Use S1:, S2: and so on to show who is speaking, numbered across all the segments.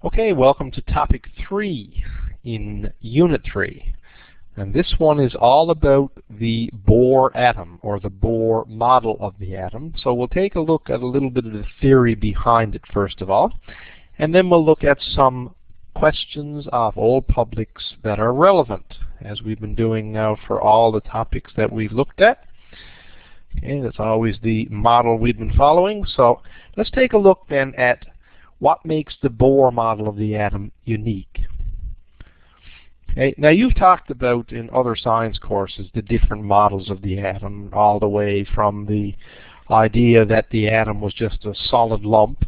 S1: Okay, welcome to topic 3 in Unit 3. And this one is all about the Bohr atom, or the Bohr model of the atom. So we'll take a look at a little bit of the theory behind it first of all, and then we'll look at some questions of all publics that are relevant, as we've been doing now for all the topics that we've looked at. Okay, that's always the model we've been following. So let's take a look then at what makes the Bohr model of the atom unique. Okay, now you've talked about in other science courses the different models of the atom, all the way from the idea that the atom was just a solid lump,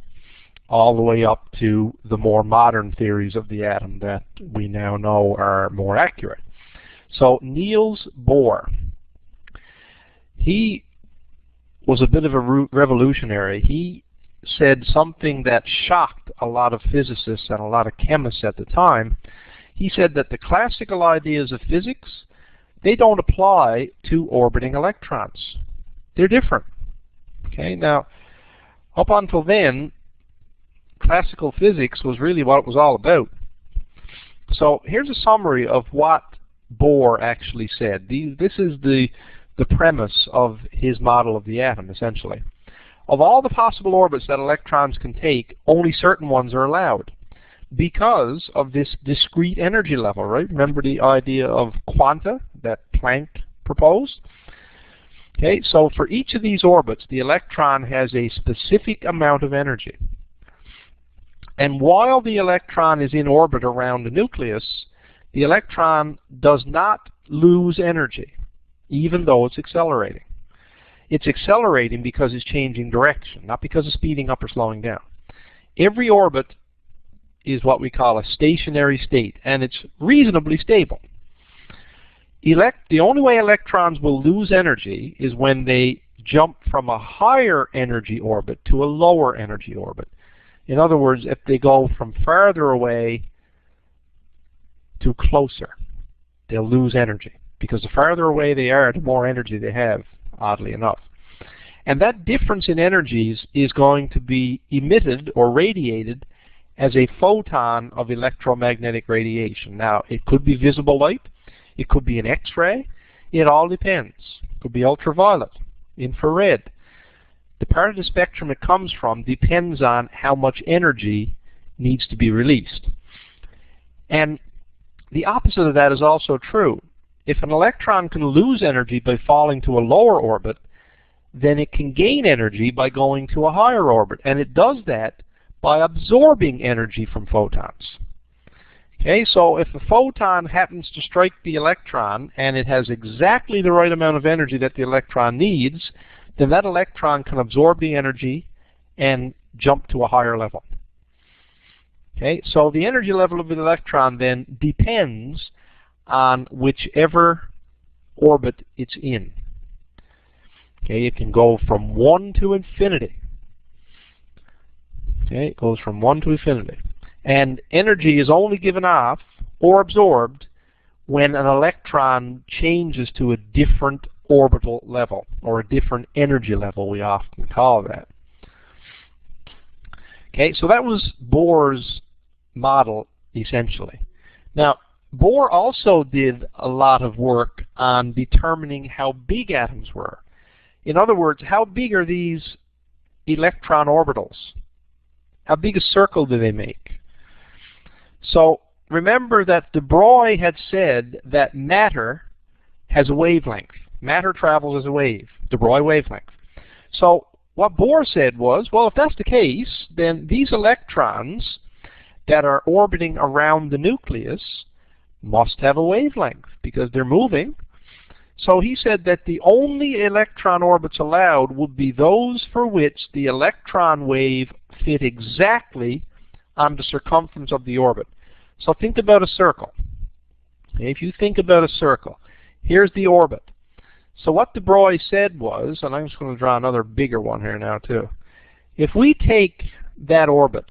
S1: all the way up to the more modern theories of the atom that we now know are more accurate. So Niels Bohr, he was a bit of a revolutionary. He said something that shocked a lot of physicists and a lot of chemists at the time. He said that the classical ideas of physics, they don't apply to orbiting electrons. They're different. Okay, now up until then, classical physics was really what it was all about. So here's a summary of what Bohr actually said. This is the premise of his model of the atom, essentially. Of all the possible orbits that electrons can take, only certain ones are allowed because of this discrete energy level, right? Remember the idea of quanta that Planck proposed? Okay, so for each of these orbits, the electron has a specific amount of energy. And while the electron is in orbit around the nucleus, the electron does not lose energy, even though it's accelerating. It's accelerating because it's changing direction, not because it's speeding up or slowing down. Every orbit is what we call a stationary state, and it's reasonably stable. The only way electrons will lose energy is when they jump from a higher energy orbit to a lower energy orbit. In other words, if they go from farther away to closer, they'll lose energy, because the farther away they are, the more energy they have, oddly enough. And that difference in energies is going to be emitted or radiated as a photon of electromagnetic radiation. Now, it could be visible light, it could be an X-ray, it all depends. It could be ultraviolet, infrared. The part of the spectrum it comes from depends on how much energy needs to be released. And the opposite of that is also true. If an electron can lose energy by falling to a lower orbit, then it can gain energy by going to a higher orbit. And it does that by absorbing energy from photons. Okay, so if a photon happens to strike the electron and it has exactly the right amount of energy that the electron needs, then that electron can absorb the energy and jump to a higher level. Okay, so the energy level of the electron then depends on whichever orbit it's in. Okay, it can go from 1 to infinity. Okay, it goes from 1 to infinity. And energy is only given off or absorbed when an electron changes to a different orbital level, or a different energy level, we often call that. Okay, so that was Bohr's model, essentially. Now, Bohr also did a lot of work on determining how big atoms were. In other words, how big are these electron orbitals? How big a circle do they make? So remember that de Broglie had said that matter has a wavelength. Matter travels as a wave, de Broglie wavelength. So what Bohr said was, well, if that's the case, then these electrons that are orbiting around the nucleus must have a wavelength, because they're moving. So he said that the only electron orbits allowed would be those for which the electron wave fit exactly on the circumference of the orbit. So think about a circle. If you think about a circle, here's the orbit. So what de Broglie said was, and I'm just going to draw another bigger one here now too. If we take that orbit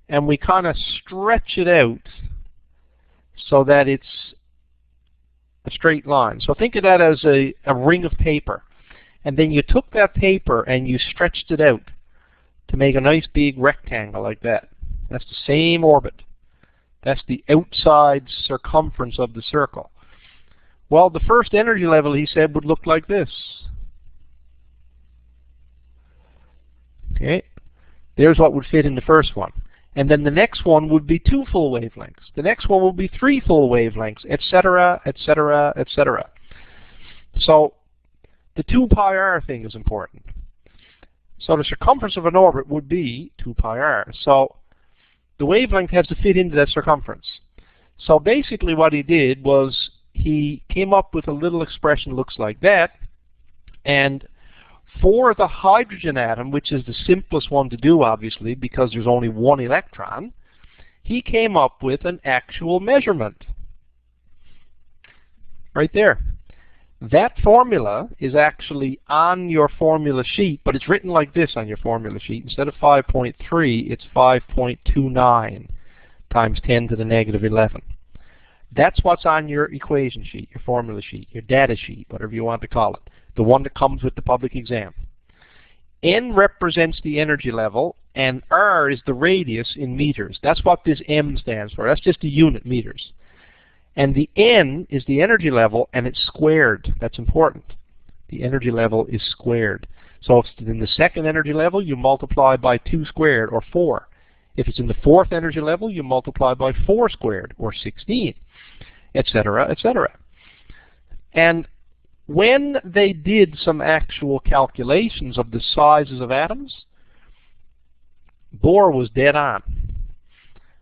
S1: and we kind of stretch it out so that it's a straight line. So think of that as a ring of paper. And then you took that paper and you stretched it out to make a nice big rectangle like that. That's the same orbit. That's the outside circumference of the circle. Well, the first energy level, he said, would look like this. Okay, there's what would fit in the first one. And then the next one would be 2 full wavelengths. The next one will be 3 full wavelengths, etc., etc., etc. So the 2 pi r thing is important. So the circumference of an orbit would be 2 pi r. So the wavelength has to fit into that circumference. So basically what he did was he came up with a little expression that looks like that, and for the hydrogen atom, which is the simplest one to do obviously because there's only 1 electron, he came up with an actual measurement. Right there. That formula is actually on your formula sheet, but it's written like this on your formula sheet. Instead of 5.3, it's 5.29 times 10 to the negative 11. That's what's on your equation sheet, your formula sheet, your data sheet, whatever you want to call it. The one that comes with the public exam. N represents the energy level, and R is the radius in meters. That's what this M stands for. That's just the unit, meters. And the N is the energy level, and it's squared. That's important. The energy level is squared. So if it's in the second energy level, you multiply by 2 squared, or 4. If it's in the fourth energy level, you multiply by 4 squared, or 16, etc., etc. And when they did some actual calculations of the sizes of atoms, Bohr was dead on.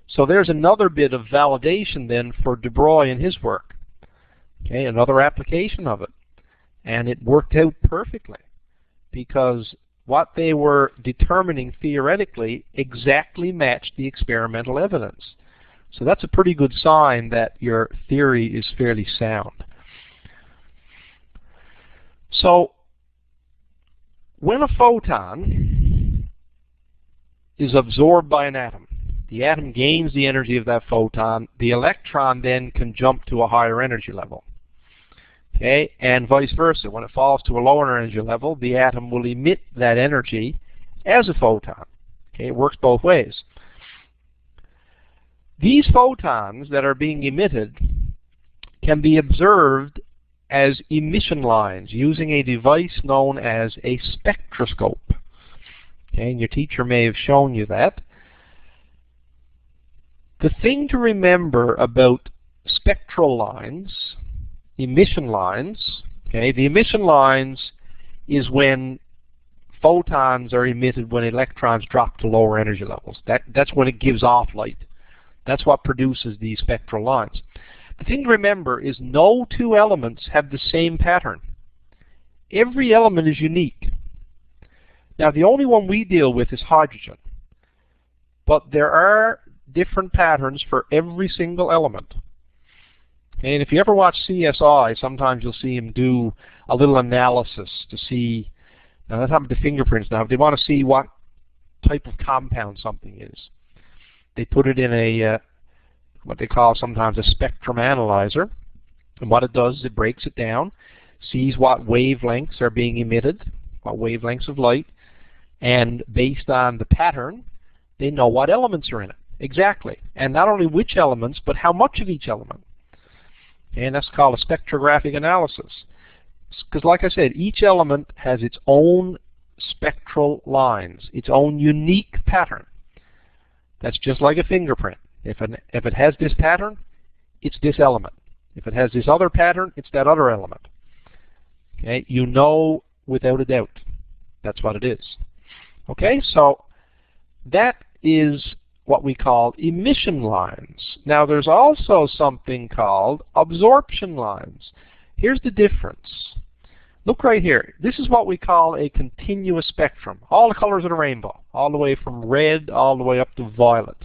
S1: So there's another bit of validation then for de Broglie in his work. Okay, another application of it. And it worked out perfectly because what they were determining theoretically exactly matched the experimental evidence. So that's a pretty good sign that your theory is fairly sound. So when a photon is absorbed by an atom, the atom gains the energy of that photon. The electron then can jump to a higher energy level. Okay, and vice versa. When it falls to a lower energy level, the atom will emit that energy as a photon. Okay, it works both ways. These photons that are being emitted can be observed as emission lines using a device known as a spectroscope. Okay, and your teacher may have shown you that. The thing to remember about spectral lines, emission lines, okay, the emission lines is when photons are emitted when electrons drop to lower energy levels. That's when it gives off light. That's what produces these spectral lines. The thing to remember is no 2 elements have the same pattern. Every element is unique. Now the only one we deal with is hydrogen. But there are different patterns for every single element. And if you ever watch CSI, sometimes you'll see him do a little analysis to see, now that's happened to fingerprints now, if they want to see what type of compound something is. They put it in a what they call sometimes a spectrum analyzer, and what it does is it breaks it down, sees what wavelengths are being emitted, what wavelengths of light, and based on the pattern, they know what elements are in it. Exactly. And not only which elements, but how much of each element. And that's called a spectrographic analysis. Because like I said, each element has its own spectral lines, its own unique pattern. That's just like a fingerprint. If it has this pattern, it's this element. If it has this other pattern, it's that other element. Okay, you know without a doubt. That's what it is. Okay, so that is what we call emission lines. Now there's also something called absorption lines. Here's the difference. Look right here. This is what we call a continuous spectrum. All the colors of the rainbow, all the way from red all the way up to violet.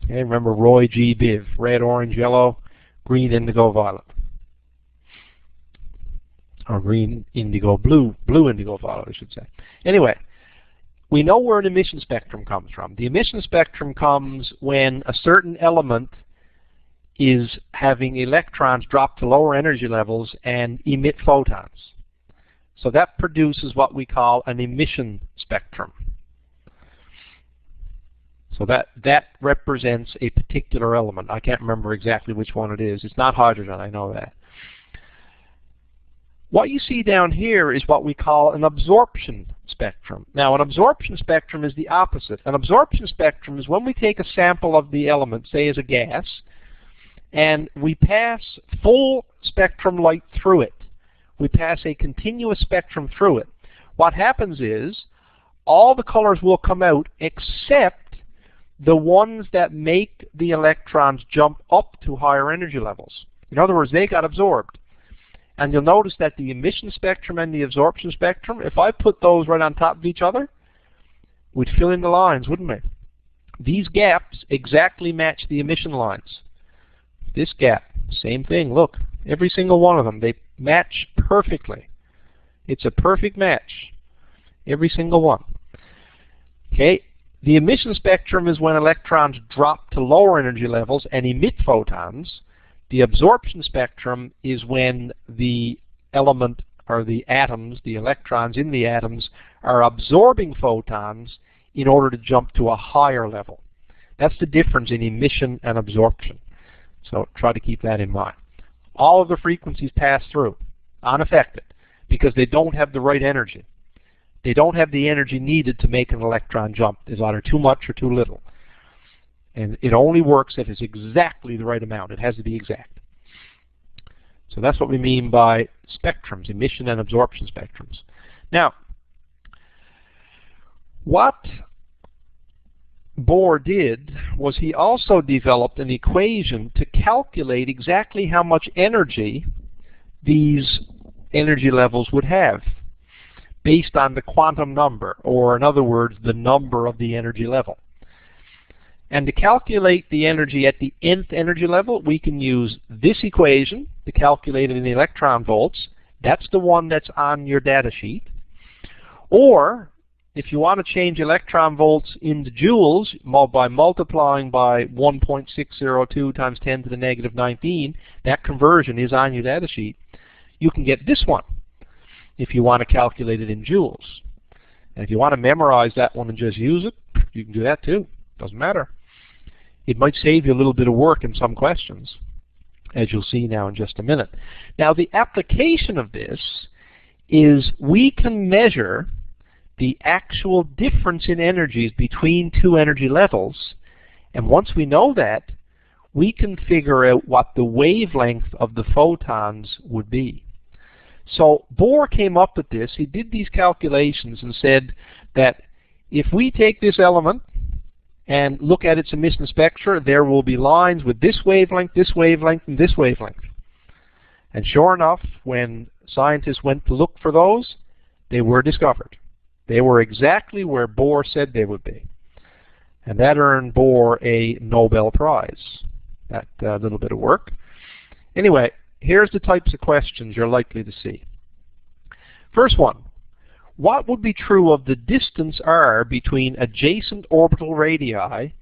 S1: Okay, remember Roy G. Biv, red, orange, yellow, green, indigo, violet. Or green, indigo, blue, blue, indigo, violet, I should say. Anyway, we know where an emission spectrum comes from. The emission spectrum comes when a certain element is having electrons drop to lower energy levels and emit photons. So that produces what we call an emission spectrum. So that represents a particular element. I can't remember exactly which one it is. It's not hydrogen, I know that. What you see down here is what we call an absorption spectrum. Now, an absorption spectrum is the opposite. An absorption spectrum is when we take a sample of the element, say as a gas, and we pass full spectrum light through it. We pass a continuous spectrum through it. What happens is all the colors will come out except the ones that make the electrons jump up to higher energy levels. In other words, they got absorbed. And you'll notice that the emission spectrum and the absorption spectrum, if I put those right on top of each other, we'd fill in the lines, wouldn't we? These gaps exactly match the emission lines. This gap, same thing. Look, every single one of them, they match perfectly. It's a perfect match, every single one. Okay, the emission spectrum is when electrons drop to lower energy levels and emit photons. The absorption spectrum is when the element, or the atoms, the electrons in the atoms, are absorbing photons in order to jump to a higher level. That's the difference in emission and absorption. So try to keep that in mind. All of the frequencies pass through, unaffected, because they don't have the right energy. They don't have the energy needed to make an electron jump. There's either too much or too little. And it only works if it's exactly the right amount. It has to be exact. So that's what we mean by spectrums, emission and absorption spectrums. Now, what Bohr did was he also developed an equation to calculate exactly how much energy these energy levels would have based on the quantum number, or in other words, the number of the energy level. And to calculate the energy at the nth energy level, we can use this equation to calculate it in electron volts. That's the one that's on your data sheet. Or, if you want to change electron volts into joules by multiplying by 1.602 times 10 to the negative 19, that conversion is on your data sheet. You can get this one if you want to calculate it in joules. And if you want to memorize that one and just use it, you can do that too. Doesn't matter. It might save you a little bit of work in some questions, as you'll see now in just a minute. Now, the application of this is we can measure the actual difference in energies between two energy levels, and once we know that, we can figure out what the wavelength of the photons would be. So Bohr came up with this. He did these calculations and said that if we take this element and look at its emission spectra, there will be lines with this wavelength, and this wavelength. And sure enough, when scientists went to look for those, they were discovered. They were exactly where Bohr said they would be. And that earned Bohr a Nobel Prize, that little bit of work. Anyway, here's the types of questions you're likely to see. First one. What would be true of the distance r between adjacent orbital radii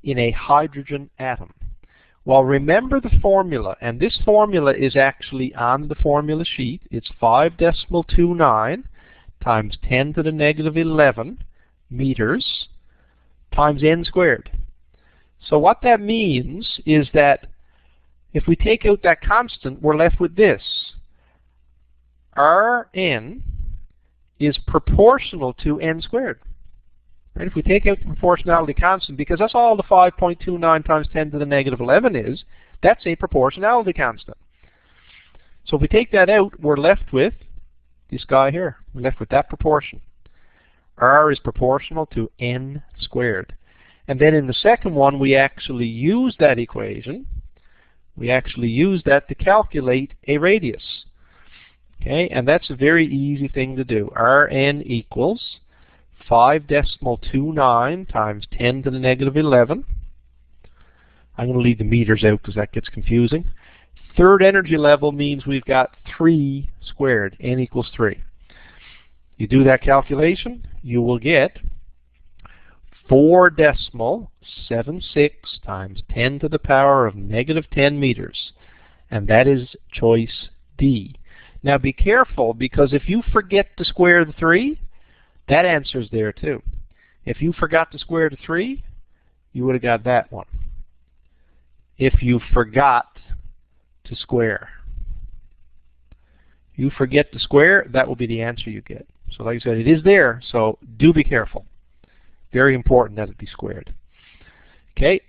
S1: in a hydrogen atom? Well, remember the formula, and this formula is actually on the formula sheet. It's 5.29 times 10 to the negative 11 meters times n squared. So what that means is that if we take out that constant, we're left with this. Rn is proportional to n squared. Right? If we take out the proportionality constant, because that's all the 5.29 times 10 to the negative 11 is, that's a proportionality constant. So if we take that out, we're left with this guy here. We're left with that proportion. R is proportional to n squared. And then in the second one, we actually use that equation. We actually use that to calculate a radius. Okay, and that's a very easy thing to do. Rn equals 5.29 times 10 to the negative 11. I'm going to leave the meters out because that gets confusing. Third energy level means we've got 3 squared, n equals 3. You do that calculation, you will get 4.76 times 10 to the power of negative 10 meters. And that is choice D. Now be careful, because if you forget to square the 3, that answer's there too. If you forgot to square the 3, you would have got that one. If you forgot to square. You forget to square, that will be the answer you get. So like I said, it is there, so do be careful. Very important that it be squared. Okay,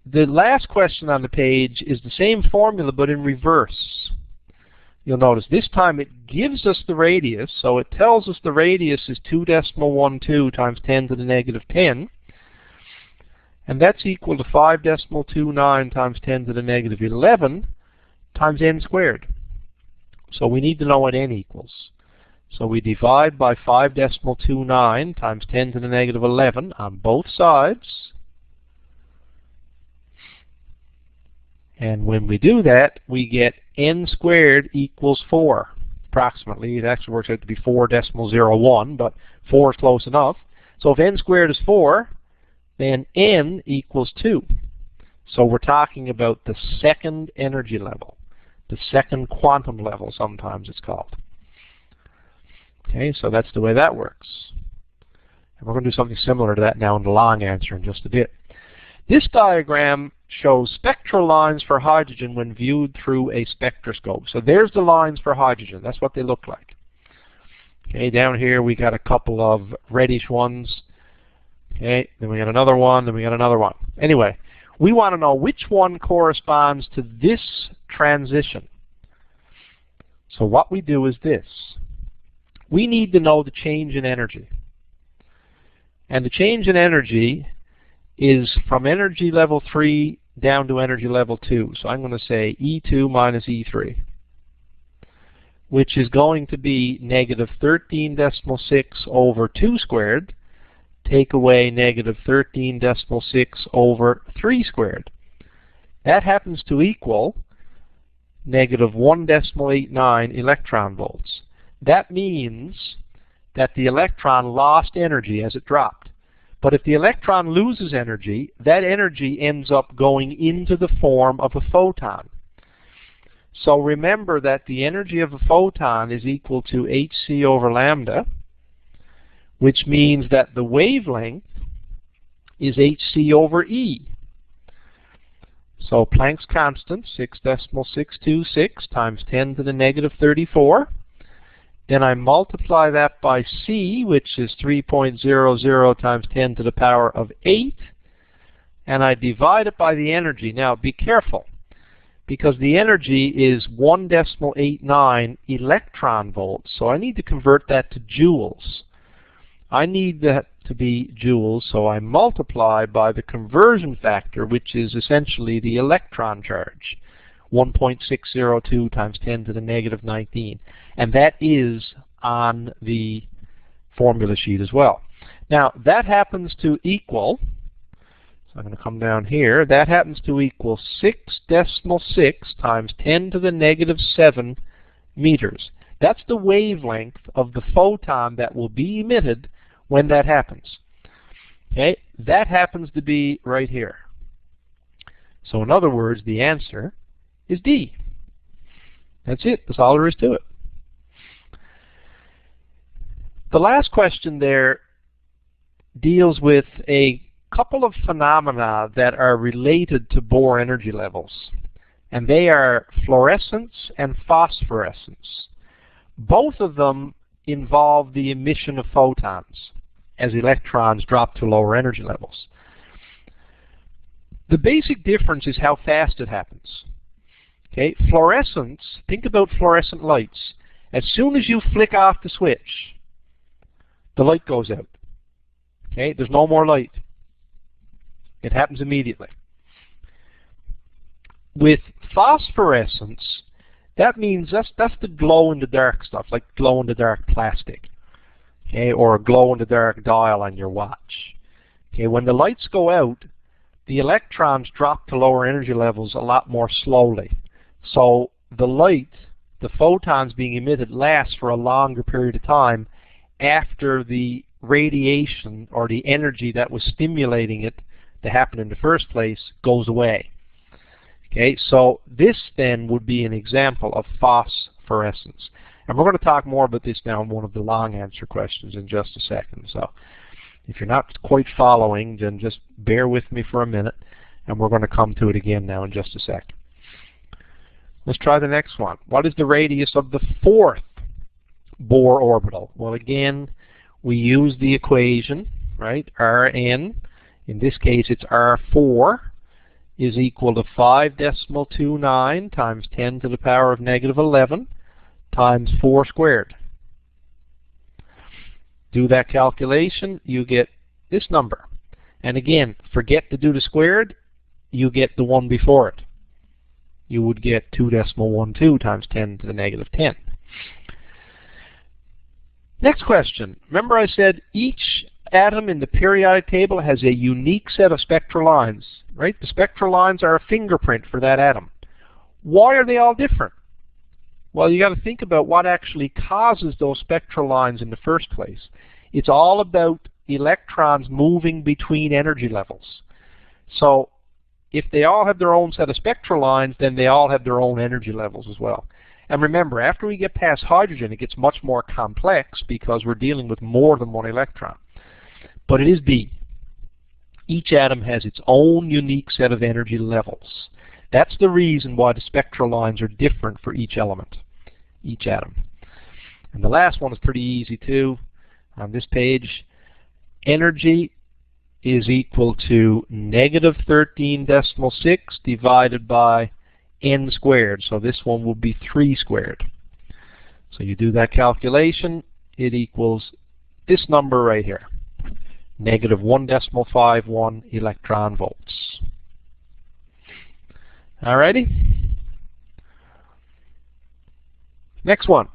S1: the last question on the page is the same formula but in reverse. You'll notice this time it gives us the radius, so it tells us the radius is 2.12 times 10 to the negative 10, and that's equal to 5.29 times 10 to the negative 11 times n squared. So we need to know what n equals. So we divide by 5.29 times 10 to the negative 11 on both sides. And when we do that, we get n squared equals 4. Approximately, it actually works out to be 4.01, but 4 is close enough. So if n squared is 4, then n equals 2. So we're talking about the second energy level, the second quantum level, sometimes it's called. Okay, so that's the way that works. And we're going to do something similar to that now in the long answer in just a bit. This diagram shows spectral lines for hydrogen when viewed through a spectroscope. So there's the lines for hydrogen. That's what they look like. Okay, down here we got a couple of reddish ones. Okay, then we got another one, then we got another one. Anyway, we want to know which one corresponds to this transition. So what we do is this. We need to know the change in energy. And the change in energy is from energy level 3 down to energy level 2. So I'm going to say E2 minus E3, which is going to be negative 13.6 over 2 squared, take away negative 13.6 over 3 squared. That happens to equal negative 1.89 electron volts. That means that the electron lost energy as it dropped. But if the electron loses energy, that energy ends up going into the form of a photon. So remember that the energy of a photon is equal to hc over lambda, which means that the wavelength is hc over E. So Planck's constant, 6.626 times 10 to the negative 34. Then I multiply that by C, which is 3.00 times 10 to the power of 8. And I divide it by the energy. Now be careful, because the energy is 1.89 electron volts. So I need to convert that to joules. I need that to be joules, so I multiply by the conversion factor, which is essentially the electron charge, 1.602 times 10 to the negative 19. And that is on the formula sheet as well. Now, that happens to equal, so I'm going to come down here, that happens to equal 6.6 times 10 to the negative 7 meters. That's the wavelength of the photon that will be emitted when that happens. Okay, that happens to be right here. So in other words, the answer is D. That's it. That's all there is to it. The last question there deals with a couple of phenomena that are related to Bohr energy levels, and they are fluorescence and phosphorescence. Both of them involve the emission of photons as electrons drop to lower energy levels. The basic difference is how fast it happens. Okay, fluorescence, think about fluorescent lights. As soon as you flick off the switch, the light goes out. Okay, there's no more light. It happens immediately. With phosphorescence, that means that's the glow-in-the-dark stuff, like glow-in-the-dark plastic, okay, or a glow-in-the-dark dial on your watch. Okay, when the lights go out, the electrons drop to lower energy levels a lot more slowly. So the light, the photons being emitted, lasts for a longer period of time after the radiation or the energy that was stimulating it to happen in the first place goes away. Okay, so this then would be an example of phosphorescence. And we're going to talk more about this now in one of the long answer questions in just a second. So If you're not quite following, then just bear with me for a minute, and we're going to come to it again now in just a sec. Let's try the next one. What is the radius of the fourth Bohr orbital? Well, again, we use the equation, right? Rn, in this case it's R4, is equal to 5.29 times 10 to the power of negative 11 times 4 squared. Do that calculation, you get this number. And again, forget to do the squared, you get the one before it. You would get 2.12 times 10 to the negative 10. Next question. Remember I said each atom in the periodic table has a unique set of spectral lines, right? The spectral lines are a fingerprint for that atom. Why are they all different? Well, you got to think about what actually causes those spectral lines in the first place. It's all about electrons moving between energy levels. So if they all have their own set of spectral lines, then they all have their own energy levels as well. And remember, after we get past hydrogen, it gets much more complex because we're dealing with more than one electron. But it is B. Each atom has its own unique set of energy levels. That's the reason why the spectral lines are different for each element, each atom. And the last one is pretty easy too. On this page, energy is equal to negative 13.6 divided by n squared. So this one will be 3 squared. So you do that calculation, it equals this number right here, negative 1.51 electron volts. Alrighty? Next one.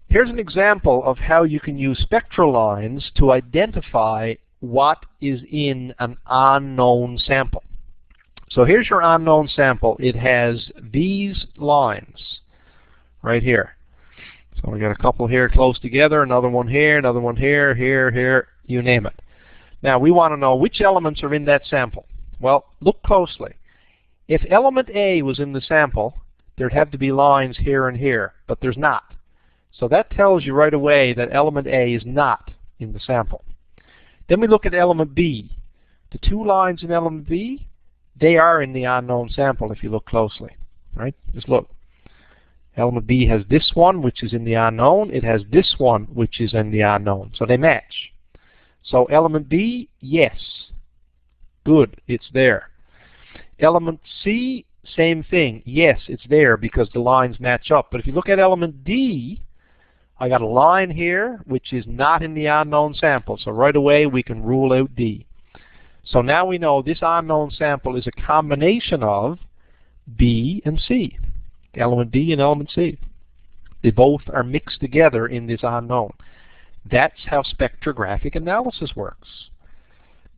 S1: Here's an example of how you can use spectral lines to identify what is in an unknown sample. So here's your unknown sample. It has these lines right here. So we got a couple here close together, another one here, here, you name it. Now we want to know which elements are in that sample. Well, look closely. If element A was in the sample, there'd have to be lines here and here, but there's not. So that tells you right away that element A is not in the sample. Then we look at element B. The 2 lines in element B, they are in the unknown sample if you look closely. Right? Just look. Element B has this one, which is in the unknown. It has this one, which is in the unknown. So they match. So element B, yes. Good, it's there. Element C, same thing. Yes, it's there because the lines match up. But if you look at element D, I got a line here which is not in the unknown sample. So right away we can rule out D. So now we know this unknown sample is a combination of B and C. Element D and element C. They both are mixed together in this unknown. That's how spectrographic analysis works.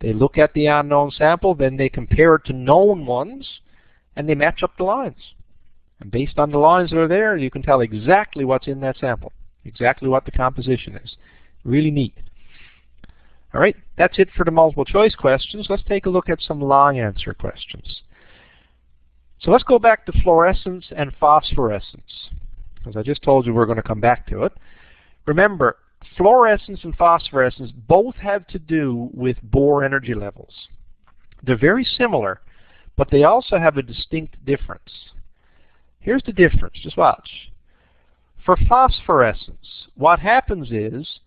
S1: They look at the unknown sample, then they compare it to known ones, and they match up the lines. And based on the lines that are there, you can tell exactly what's in that sample, exactly what the composition is. Really neat. All right, that's it for the multiple choice questions. Let's take a look at some long answer questions. So let's go back to fluorescence and phosphorescence. As I just told you, we're going to come back to it. Remember, fluorescence and phosphorescence both have to do with Bohr energy levels. They're very similar, but they also have a distinct difference. Here's the difference. Just watch. For phosphorescence, what happens is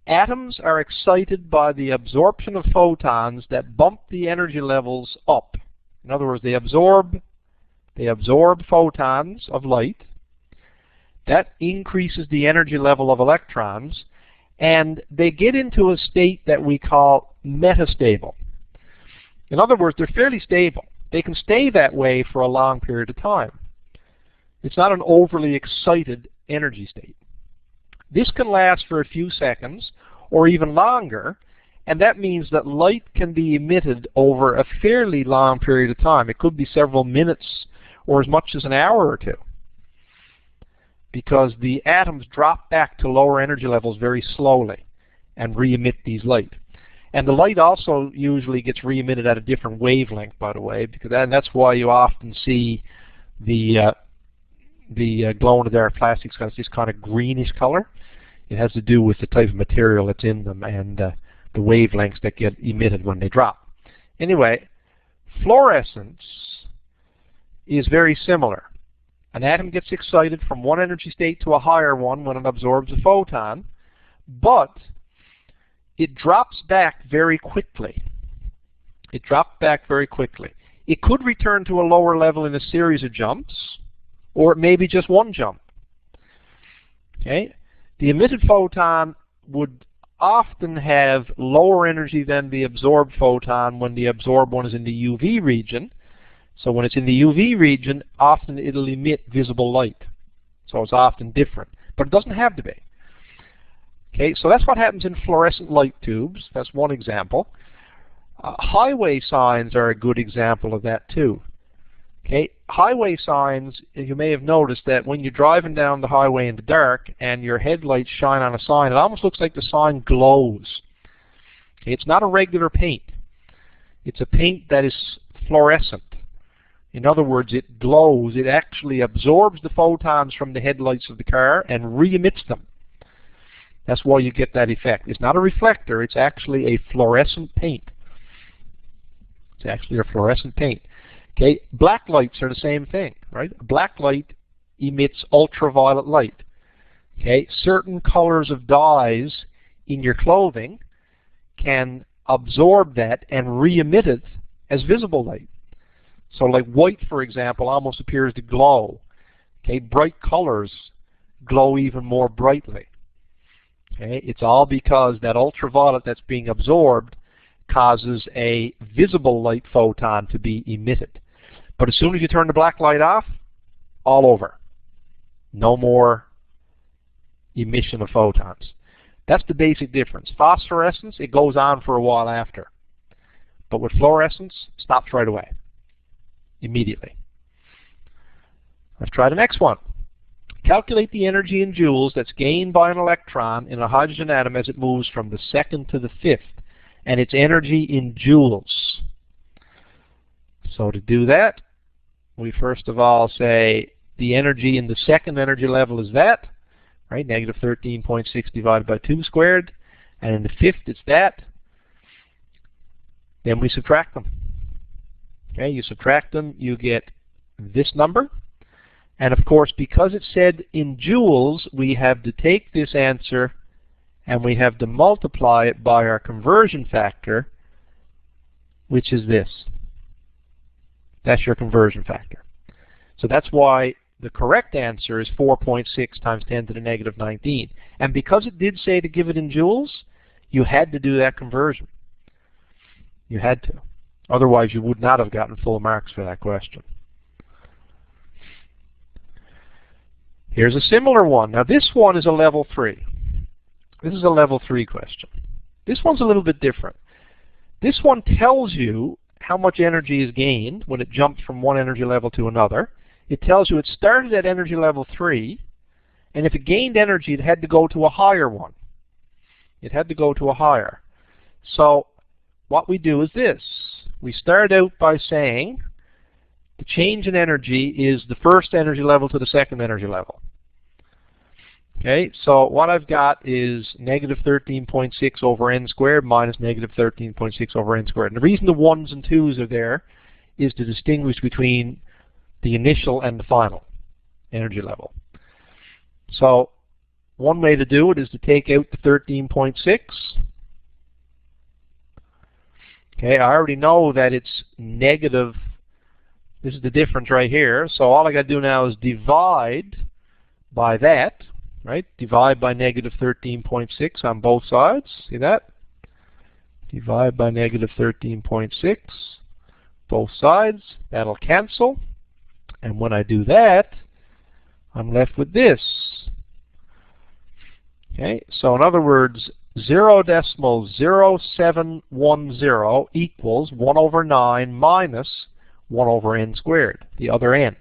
S1: atoms are excited by the absorption of photons that bump the energy levels up. In other words, they absorb photons of light. That increases the energy level of electrons, and they get into a state that we call metastable. In other words, they're fairly stable. They can stay that way for a long period of time. It's not an overly excited energy state. This can last for a few seconds or even longer, and that means that light can be emitted over a fairly long period of time. It could be several minutes or as much as an hour or two, because the atoms drop back to lower energy levels very slowly and re-emit these light. And the light also usually gets re-emitted at a different wavelength, by the way, because that's why you often see the glow-in-the-dark plastics got this kind of greenish color. It has to do with the type of material that's in them and the wavelengths that get emitted when they drop. Anyway, fluorescence is very similar. An atom gets excited from one energy state to a higher one when it absorbs a photon, but it drops back very quickly. It dropped back very quickly. It could return to a lower level in a series of jumps, or it may be just one jump. Okay? The emitted photon would often have lower energy than the absorbed photon when the absorbed one is in the UV region. So when it's in the UV region, often it'll emit visible light. So it's often different. But it doesn't have to be. Okay, so that's what happens in fluorescent light tubes. That's one example. Highway signs are a good example of that too. Okay, highway signs, you may have noticed that when you're driving down the highway in the dark and your headlights shine on a sign, it almost looks like the sign glows. Okay, it's not a regular paint. It's a paint that is fluorescent. In other words, it glows. It actually absorbs the photons from the headlights of the car and re-emits them. That's why you get that effect. It's not a reflector. It's actually a fluorescent paint. It's actually a fluorescent paint. Okay, black lights are the same thing, right? Black light emits ultraviolet light. Okay, certain colors of dyes in your clothing can absorb that and re-emit it as visible light. So like white, for example, almost appears to glow. Okay, bright colors glow even more brightly. Okay, it's all because that ultraviolet that's being absorbed causes a visible light photon to be emitted. But as soon as you turn the black light off, all over. No more emission of photons. That's the basic difference. Phosphorescence, it goes on for a while after. But with fluorescence, stops right away. Immediately. Let's try the next one. Calculate the energy in joules that's gained by an electron in a hydrogen atom as it moves from the second to the fifth, and its energy in joules. So to do that, we first of all say the energy in the second energy level is that, right? Negative 13.6 divided by 2 squared. And in the fifth, it's that. Then we subtract them. Okay, you subtract them, you get this number. And of course, because it's said in joules, we have to take this answer and we have to multiply it by our conversion factor, which is this. That's your conversion factor. So that's why the correct answer is 4.6 times 10 to the negative 19. And because it did say to give it in joules, you had to do that conversion. You had to. Otherwise, you would not have gotten full marks for that question. Here's a similar one. Now this one is a level 3. This is a level 3 question. This one's a little bit different. This one tells you how much energy is gained when it jumps from one energy level to another. It tells you it started at energy level 3, and if it gained energy, it had to go to a higher one. It had to go to a higher. So what we do is this. We start out by saying the change in energy is the first energy level to the second energy level. Okay, so what I've got is negative 13.6 over n squared minus negative 13.6 over n squared. And the reason the 1s and 2s are there is to distinguish between the initial and the final energy level. So one way to do it is to take out the 13.6. Okay, I already know that it's negative. This is the difference right here. So all I got to do now is divide by that. Right? Divide by negative 13.6 on both sides. See that? Divide by negative 13.6 both sides. That'll cancel. And when I do that, I'm left with this. Okay? So in other words, 0.0710 equals 1 over 9 minus 1 over n squared, the other n.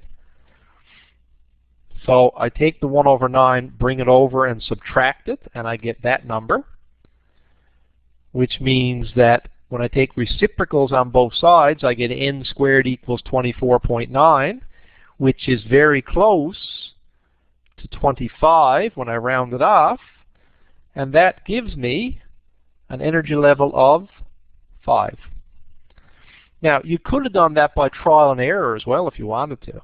S1: So I take the 1 over 9, bring it over and subtract it, and I get that number, which means that when I take reciprocals on both sides, I get n squared equals 24.9, which is very close to 25 when I round it off. and that gives me an energy level of 5. Now, you could have done that by trial and error as well if you wanted to.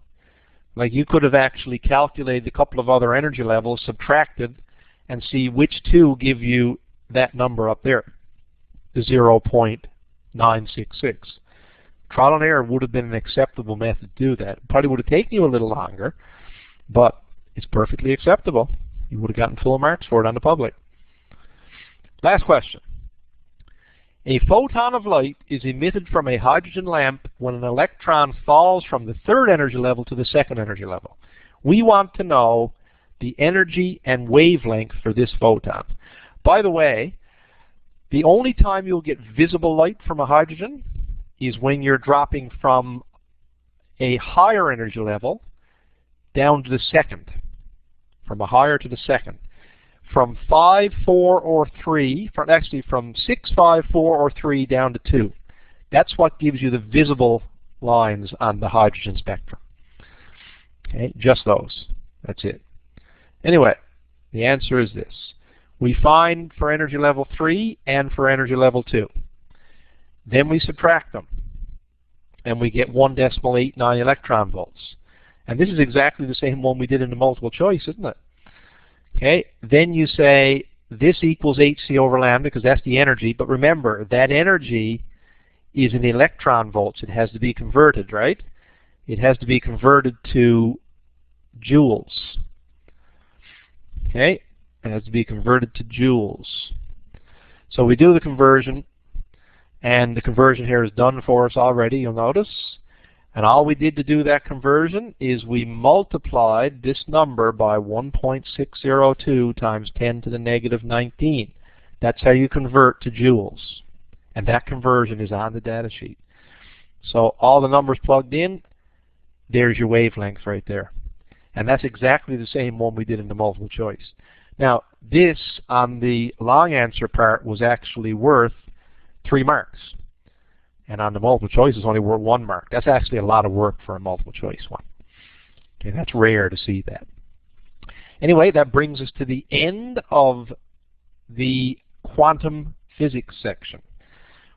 S1: Like, you could have actually calculated a couple of other energy levels, subtracted, and see which two give you that number up there, the 0.966. Trial and error would have been an acceptable method to do that. It probably would have taken you a little longer, but it's perfectly acceptable. You would have gotten full marks for it on the public. Last question. A photon of light is emitted from a hydrogen lamp when an electron falls from the third energy level to the second energy level. We want to know the energy and wavelength for this photon. By the way, the only time you'll get visible light from a hydrogen is when you're dropping from a higher energy level down to the second, from a higher to the second. From 5, 4, or 3, from 6, 5, 4, or 3 down to 2. That's what gives you the visible lines on the hydrogen spectrum. Okay, just those. That's it. Anyway, the answer is this. We find for energy level 3 and for energy level 2. Then we subtract them, and we get 1.89 electron volts. And this is exactly the same one we did in the multiple choice, isn't it? Okay, then you say this equals hc over lambda because that's the energy, but remember that energy is in electron volts. It has to be converted, right? It has to be converted to joules. Okay, it has to be converted to joules. So we do the conversion, and the conversion here is done for us already, you'll notice. And all we did to do that conversion is we multiplied this number by 1.602 times 10 to the negative 19. That's how you convert to joules. And that conversion is on the data sheet. So all the numbers plugged in, there's your wavelength right there. And that's exactly the same one we did in the multiple choice. Now, this on the long answer part was actually worth 3 marks. And on the multiple choice, it's only worth 1 mark. That's actually a lot of work for a multiple choice one. Okay, that's rare to see that. Anyway, that brings us to the end of the quantum physics section,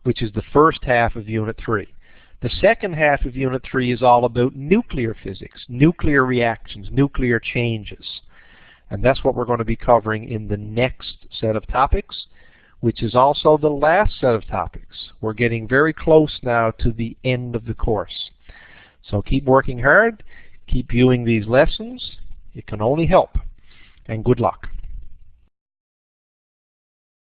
S1: which is the first half of Unit 3. The second half of Unit 3 is all about nuclear physics, nuclear reactions, nuclear changes. And that's what we're going to be covering in the next set of topics, which is also the last set of topics. We're getting very close now to the end of the course. So keep working hard, keep viewing these lessons. It can only help. And good luck.